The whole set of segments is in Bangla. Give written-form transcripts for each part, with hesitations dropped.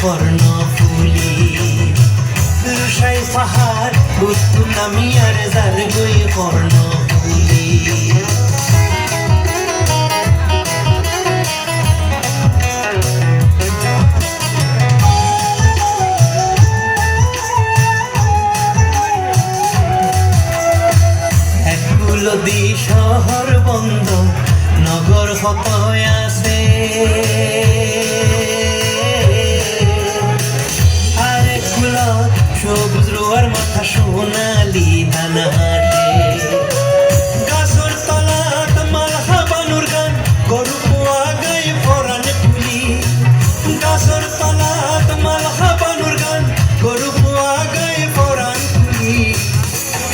কর্ণফুলি লুসাই পাহাড় বুঝতু নামি আর যার গই কর্ণফুলি নদী শহর বন্ধ নগর কত আছে আরে কুলত সবুজ রোয়ার মাথা সোনালি ধান হাটে গাছর তলাত মালহা বানুর গান গরু পোয়া গাই পরাণ পুলি গাছর তলাত মালহা বানুর গান গরু পোয়া গাই পরাণ পুলি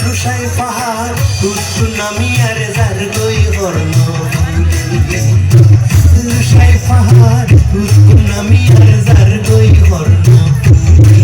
লুসাই পাহাড় উত্তু নামি আর যার গই কর্ণফুলি লুসাই পাহাড় উত্তু নামি আর যার গই কর্ণফুলি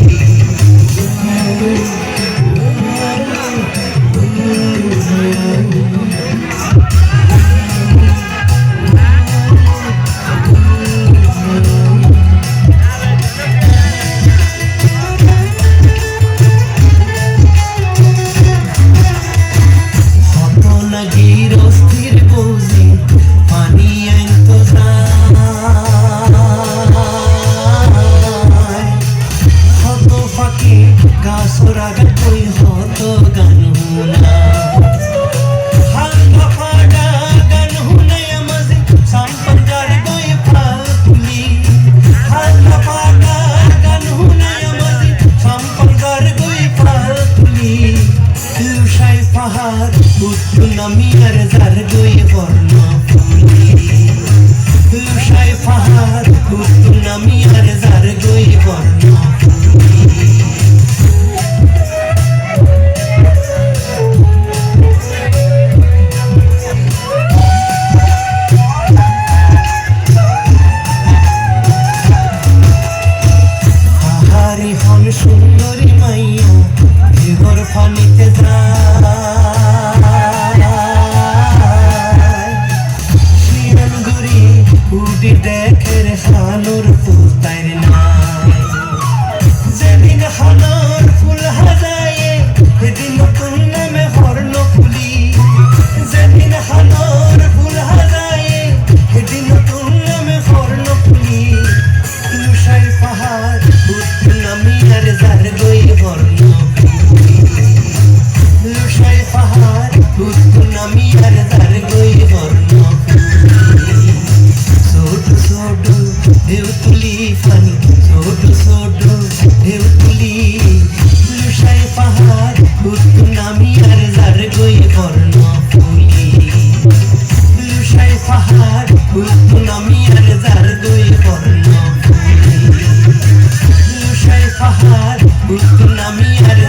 নামি আর যার গই কর্ণফুলি লুসাই পাহাড় উত্তু নামি আর যার গই কর্ণফুলি পাহাড়ি হন সুন্দরী মাইয়া ঘর ফানিতে যায় দেখের হানুর পুতাইর নাই যেদিন হানুর ফুল হাজায়ে সেদিন নতুন নামে কর্ণফুলি যেদিন হানুর ফুল হাজায়ে সেদিন নতুন নামে কর্ণফুলি লুসাই পাহাড় উত্তু নামি আর যার গই কর্ণফুলি লুসাই পাহাড় উত্তু নামি আর যার গই কর্ণফুলি ঢেউ তুলি ফানি ছোট ছোট ঢেউ তুলি লুসাই পাহাড় উত্তু নামি আর যার গই কর্ণফুলি লুসাই পাহাড় উত্তু নামি আর যার গই কর্ণফুলি লুসাই পাহাড় উত্তু নামি আর